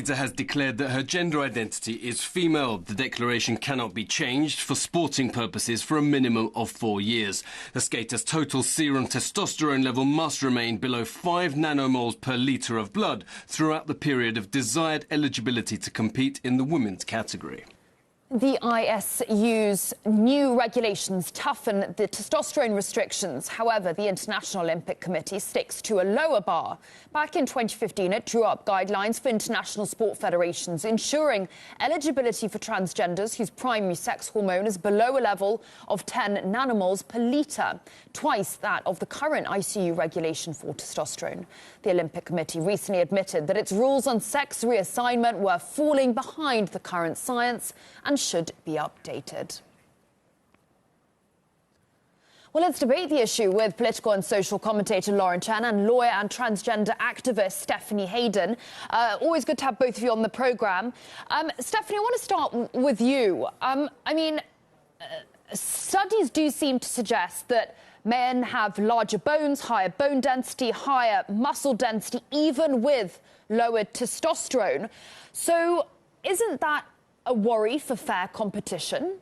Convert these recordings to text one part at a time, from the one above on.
Has declared that her gender identity is female. The declaration cannot be changed for sporting purposes for a minimum of 4 years. The skater's total serum testosterone level must remain below 5 nanomoles per litre of blood throughout the period of desired eligibility to compete in the women's category. The ISU's new regulations toughen the testosterone restrictions. However, the International Olympic Committee sticks to a lower bar. Back in 2015, it drew up guidelines for international sport federations, ensuring eligibility for transgenders whose primary sex hormone is below a level of 10 nanomoles per litre, twice that of the current ICU regulation for testosterone. The Olympic Committee recently admitted that its rules on sex reassignment were falling behind the current science and should be updated. Well, let's debate the issue with political and social commentator Lauren Chen and lawyer and transgender activist Stephanie Hayden. Always good to have both of you on the programme. Stephanie, I want to start with you. Studies do seem to suggest that men have larger bones, higher bone density, higher muscle density, even with lowered testosterone. So isn't that a worry for fair competition?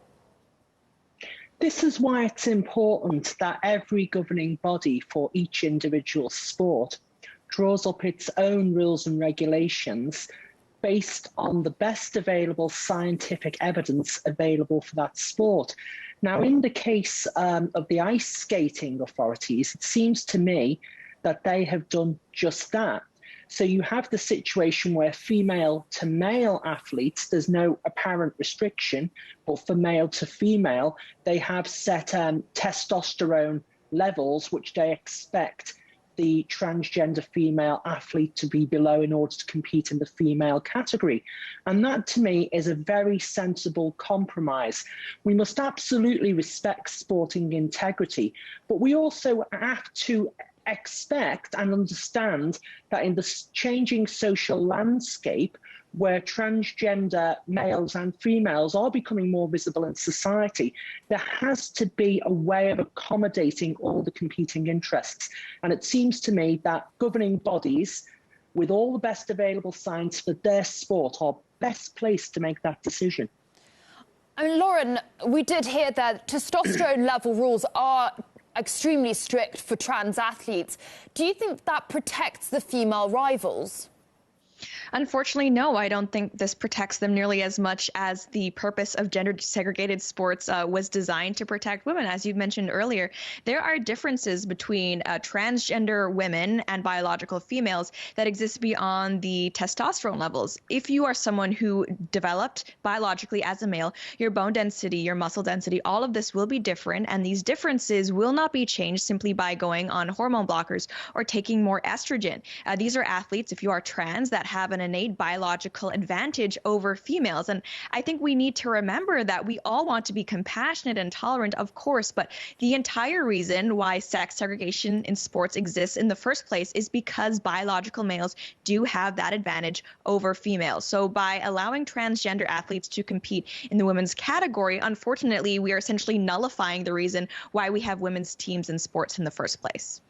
This is why it's important that every governing body for each individual sport draws up its own rules and regulations based on the best available scientific evidence available for that sport. Now, in the case of the ice skating authorities, it seems to me that they have done just that. So you have the situation where female to male athletes, there's no apparent restriction, but for male to female, they have set testosterone levels which they expect the transgender female athlete to be below in order to compete in the female category. And that, to me, is a very sensible compromise. We must absolutely respect sporting integrity, but we also have to expect and understand that in the changing social landscape where transgender males and females are becoming more visible in society, there has to be a way of accommodating all the competing interests. And it seems to me that governing bodies, with all the best available science for their sport, are best placed to make that decision. I mean, Lauren, we did hear that testosterone level rules are extremely strict for trans athletes. Do you think that protects the female rivals? Unfortunately, no, I don't think this protects them nearly as much as the purpose of gender-segregated sports was designed to protect women. As you mentioned earlier, there are differences between transgender women and biological females that exist beyond the testosterone levels. If you are someone who developed biologically as a male, your bone density, your muscle density, all of this will be different, and these differences will not be changed simply by going on hormone blockers or taking more estrogen. These are athletes, if you are trans, that have an innate biological advantage over females. And I think we need to remember that we all want to be compassionate and tolerant, of course, but the entire reason why sex segregation in sports exists in the first place is because biological males do have that advantage over females. So by allowing transgender athletes to compete in the women's category, unfortunately, we are essentially nullifying the reason why we have women's teams in sports in the first place.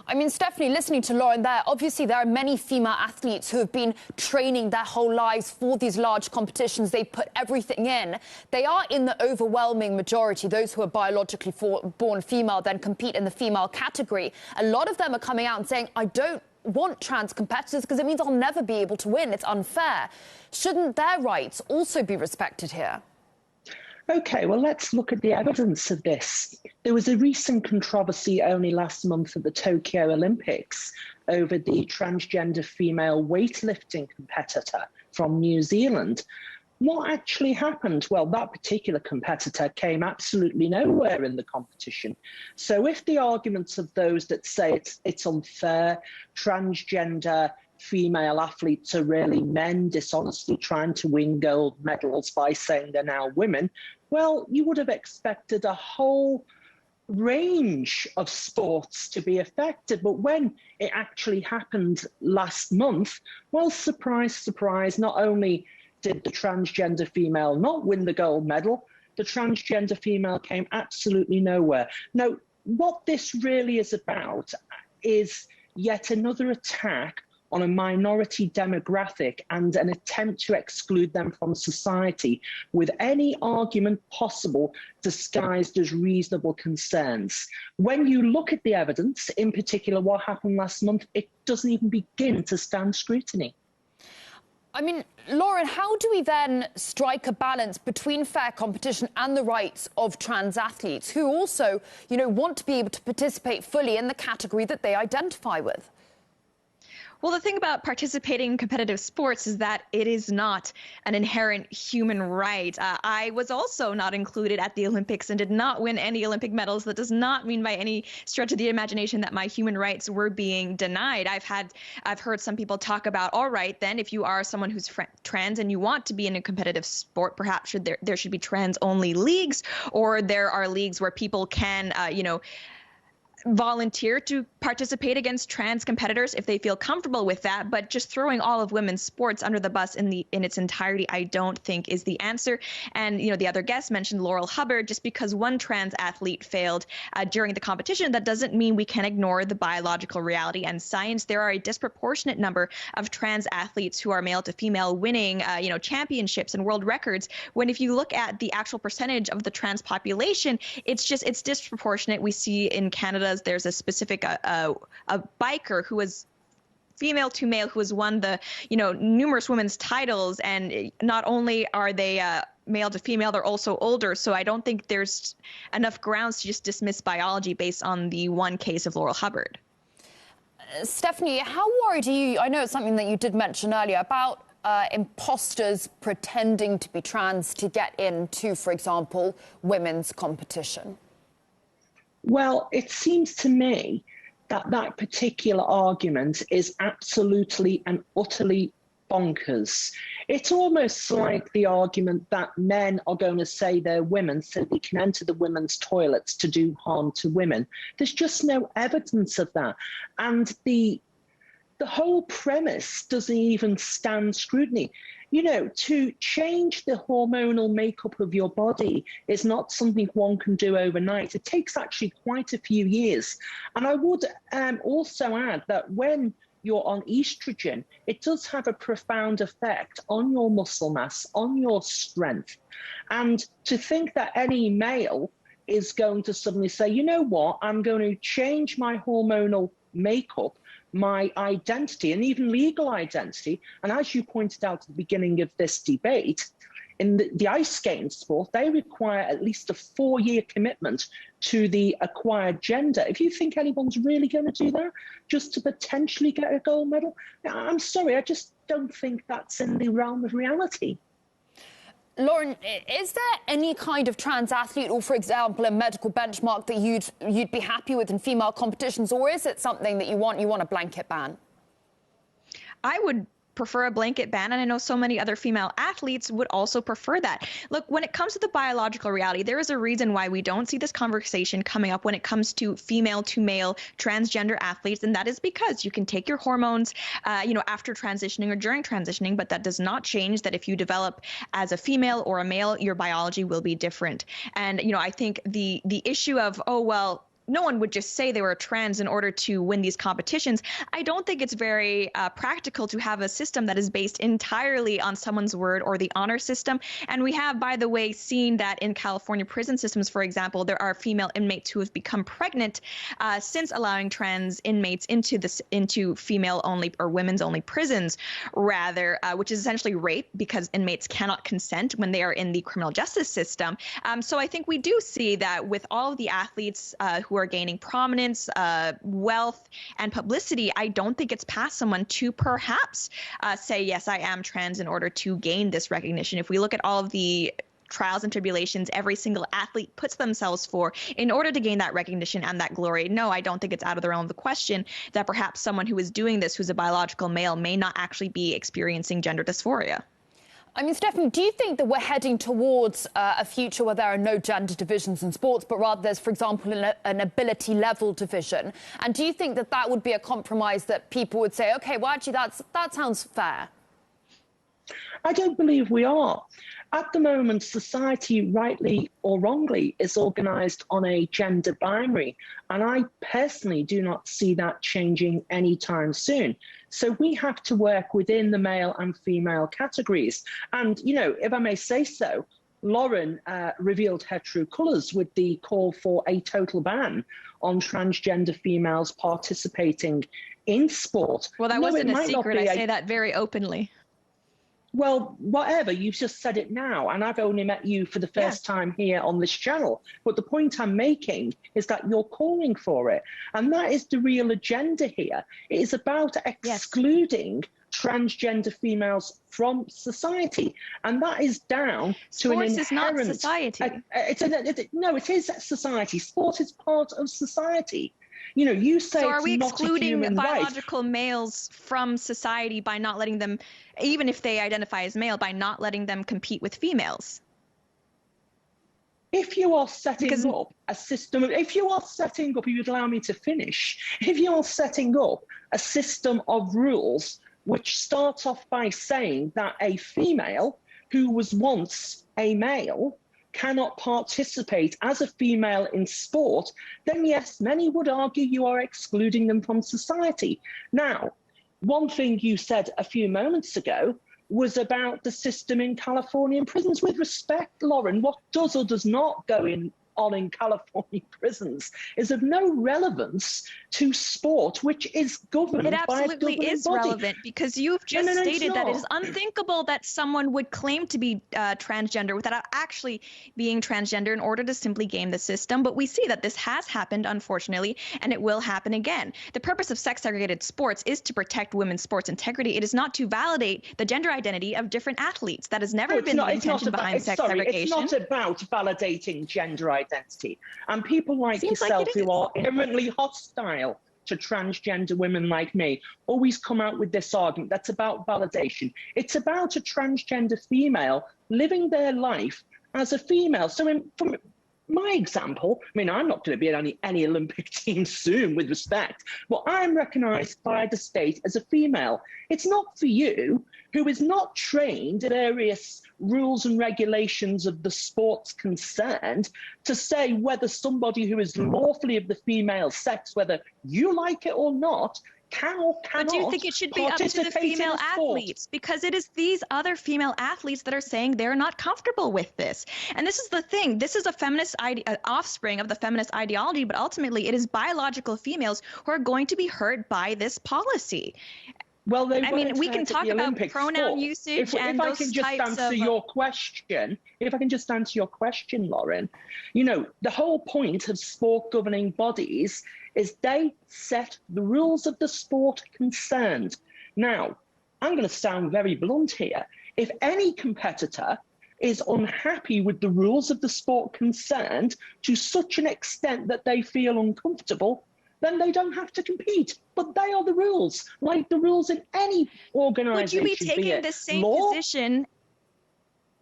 I mean, Stephanie, listening to Lauren there, obviously there are many female athletes who have been training their whole lives for these large competitions. They put everything in. They are in the overwhelming majority. Those who are biologically born female then compete in the female category. A lot of them are coming out and saying, I don't want trans competitors because it means I'll never be able to win. It's unfair. Shouldn't their rights also be respected here? OK, well, let's look at the evidence of this. There was a recent controversy only last month at the Tokyo Olympics over the transgender female weightlifting competitor from New Zealand. What actually happened? Well, that particular competitor came absolutely nowhere in the competition. So if the arguments of those that say it's unfair, transgender female athletes are really men dishonestly trying to win gold medals by saying they're now women, well, you would have expected a whole range of sports to be affected. But when it actually happened last month, well, surprise, surprise, not only did the transgender female not win the gold medal, the transgender female came absolutely nowhere. Now, what this really is about is yet another attack on a minority demographic and an attempt to exclude them from society with any argument possible disguised as reasonable concerns. When you look at the evidence, in particular what happened last month, it doesn't even begin to stand scrutiny. I mean, Lauren, how do we then strike a balance between fair competition and the rights of trans athletes who also, want to be able to participate fully in the category that they identify with? Well, the thing about participating in competitive sports is that it is not an inherent human right. I was also not included at the Olympics and did not win any Olympic medals. That does not mean by any stretch of the imagination that my human rights were being denied. I've heard some people talk about, all right, then if you are someone who's trans and you want to be in a competitive sport, perhaps there should be trans-only leagues, or there are leagues where people can, volunteer to participate against trans competitors if they feel comfortable with that, but just throwing all of women's sports under the bus in its entirety, I don't think is the answer. And the other guest mentioned Laurel Hubbard. Just because one trans athlete failed during the competition, that doesn't mean we can ignore the biological reality and science. There are a disproportionate number of trans athletes who are male to female winning championships and world records, when if you look at the actual percentage of the trans population, it's disproportionate. We see in Canada there's a specific a biker who was female to male who has won the numerous women's titles, and not only are they male to female, they're also older. So I don't think there's enough grounds to just dismiss biology based on the one case of Laurel Hubbard. Stephanie, how worried are you? I know it's something that you did mention earlier about imposters pretending to be trans to get into, for example, women's competition. Well, it seems to me that that particular argument is absolutely and utterly bonkers. It's almost like the argument that men are going to say they're women so they can enter the women's toilets to do harm to women. There's just no evidence of that. And the whole premise doesn't even stand scrutiny. To change the hormonal makeup of your body is not something one can do overnight. It takes actually quite a few years. And I would also add that when you're on estrogen, it does have a profound effect on your muscle mass, on your strength. And to think that any male is going to suddenly say, you know what, I'm going to change my hormonal makeup, my identity, and even legal identity. And as you pointed out at the beginning of this debate, in the ice skating sport, they require at least a 4-year commitment to the acquired gender. If you think anyone's really going to do that just to potentially get a gold medal, I'm sorry, I just don't think that's in the realm of reality. Lauren, is there any kind of trans athlete or, for example, a medical benchmark that you'd be happy with in female competitions, or is it something that you want a blanket ban? I would prefer a blanket ban, and I know so many other female athletes would also prefer that. Look, when it comes to the biological reality, there is a reason why we don't see this conversation coming up when it comes to female to male transgender athletes, and that is because you can take your hormones, after transitioning or during transitioning, but that does not change that if you develop as a female or a male, your biology will be different. And, I think the issue of, no one would just say they were trans in order to win these competitions. I don't think it's very practical to have a system that is based entirely on someone's word or the honor system. And we have, by the way, seen that in California prison systems, for example, there are female inmates who have become pregnant since allowing trans inmates into female-only or women's-only prisons, rather, which is essentially rape because inmates cannot consent when they are in the criminal justice system. So I think we do see that with all of the athletes who are gaining prominence, wealth, and publicity, I don't think it's past someone to perhaps say, yes, I am trans in order to gain this recognition. If we look at all of the trials and tribulations every single athlete puts themselves for in order to gain that recognition and that glory, no, I don't think it's out of the realm of the question that perhaps someone who is doing this, who's a biological male, may not actually be experiencing gender dysphoria. I mean, Stephanie, do you think that we're heading towards a future where there are no gender divisions in sports, but rather there's, for example, an ability level division? And do you think that that would be a compromise that people would say, OK, well, actually, that sounds fair? I don't believe we are. At the moment, society, rightly or wrongly, is organised on a gender binary, and I personally do not see that changing anytime soon. So we have to work within the male and female categories. And, you know, if I may say so, Lauren revealed her true colours with the call for a total ban on transgender females participating in sport. Well, that wasn't a secret. I say that very openly. Well, whatever, you've just said it now, and I've only met you for the first time here on this channel. But the point I'm making is that you're calling for it. And that is the real agenda here. It is about excluding transgender females from society. And that is down to an inherent... Sports is not society. No, it is society. Sport is part of society. You know, you say so are we it's excluding not a human biological right. males from society by not letting them, even if they identify as male, by not letting them compete with females? If you are setting up a system, if you'd allow me to finish, if you're setting up a system of rules which start off by saying that a female who was once a male cannot participate as a female in sport, then yes, many would argue you are excluding them from society. Now, one thing you said a few moments ago was about the system in Californian prisons. With respect, Lauren, what does or does not go on in California prisons is of no relevance to sport, which is governed by a governing body. It absolutely is relevant, because you've just stated that it is unthinkable that someone would claim to be transgender without actually being transgender in order to simply game the system. But we see that this has happened, unfortunately, and it will happen again. The purpose of sex-segregated sports is to protect women's sports integrity. It is not to validate the gender identity of different athletes. That has never been the intention behind sex segregation. It's not about validating gender identity. And people like yourself who are inherently hostile to transgender women like me always come out with this argument that's about validation. It's about a transgender female living their life as a female. So from my example, I mean, I'm not going to be in any Olympic team soon, with respect, but I'm recognised by the state as a female. It's not for you, who is not trained in various rules and regulations of the sports concerned, to say whether somebody who is lawfully of the female sex, whether you like it or not, can or cannot. But do you think it should be up to the female athletes? Because it is these other female athletes that are saying they're not comfortable with this. And this is the thing. This is a feminist offspring of the feminist ideology, but ultimately it is biological females who are going to be hurt by this policy. Well, I mean, we can talk about pronoun usage and those types of... If I can just answer your question, Lauren, you know, the whole point of sport governing bodies is they set the rules of the sport concerned. Now, I'm going to sound very blunt here. If any competitor is unhappy with the rules of the sport concerned to such an extent that they feel uncomfortable, then they don't have to compete. But they are the rules, like the rules in any organisation. Would you be taking the same position?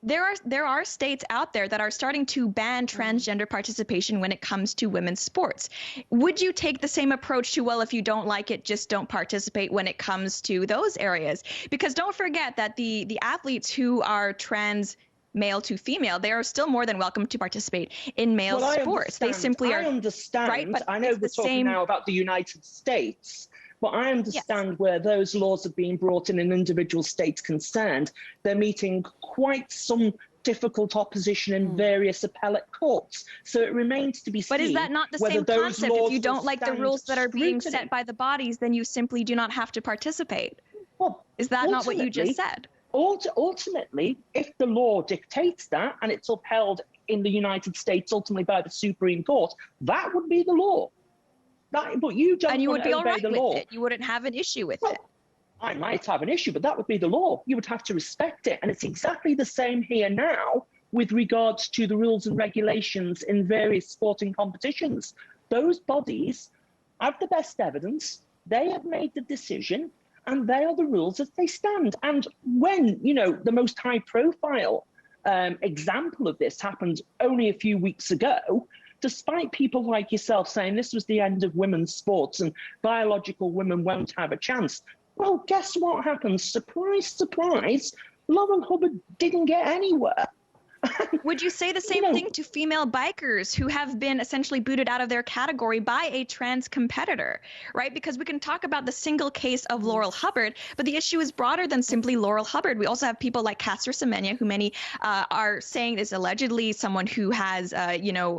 There are states out there that are starting to ban transgender participation when it comes to women's sports. Would you take the same approach to, well, if you don't like it, just don't participate when it comes to those areas? Because don't forget that the athletes who are trans male to female, they are still more than welcome to participate in male sports. They simply are. I understand. Right, but I know we're talking now about the United States, but I understand where those laws have been brought in individual states concerned. They're meeting quite some difficult opposition in various appellate courts. So it remains to be seen. But is that not the same concept? If you don't like the rules that are being set by the bodies, then you simply do not have to participate. Well, is that not what you just said? Ultimately, if the law dictates that and it's upheld in the United States ultimately by the Supreme Court, that would be the law. But you don't. And you would be all right with it. You wouldn't have an issue with it. I might have an issue, but that would be the law. You would have to respect it. And it's exactly the same here now with regards to the rules and regulations in various sporting competitions. Those bodies have the best evidence. They have made the decision. And they are the rules as they stand. And when, you know, the most high-profile example of this happened only a few weeks ago, despite people like yourself saying this was the end of women's sports and biological women won't have a chance, well, guess what happened? Surprise, surprise, Lauren Hubbard didn't get anywhere. Would you say the same thing to female bikers who have been essentially booted out of their category by a trans competitor, right? Because we can talk about the single case of Laurel Hubbard, but the issue is broader than simply Laurel Hubbard. We also have people like Caster Semenya, who many are saying is allegedly someone who has,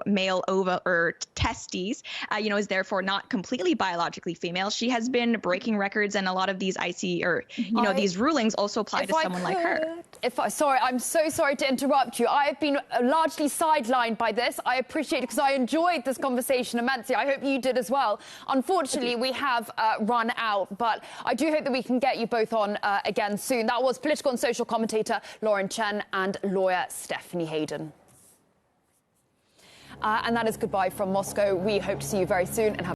male ova or testes, is therefore not completely biologically female. She has been breaking records, and a lot of these these rulings also apply to someone like her. I'm so sorry to interrupt you. I have been largely sidelined by this. I appreciate it because I enjoyed this conversation immensely. I hope you did as well. Unfortunately, we have run out, but I do hope that we can get you both on again soon. That was political and social commentator Lauren Chen and lawyer Stephanie Hayden. And that is goodbye from Moscow. We hope to see you very soon and have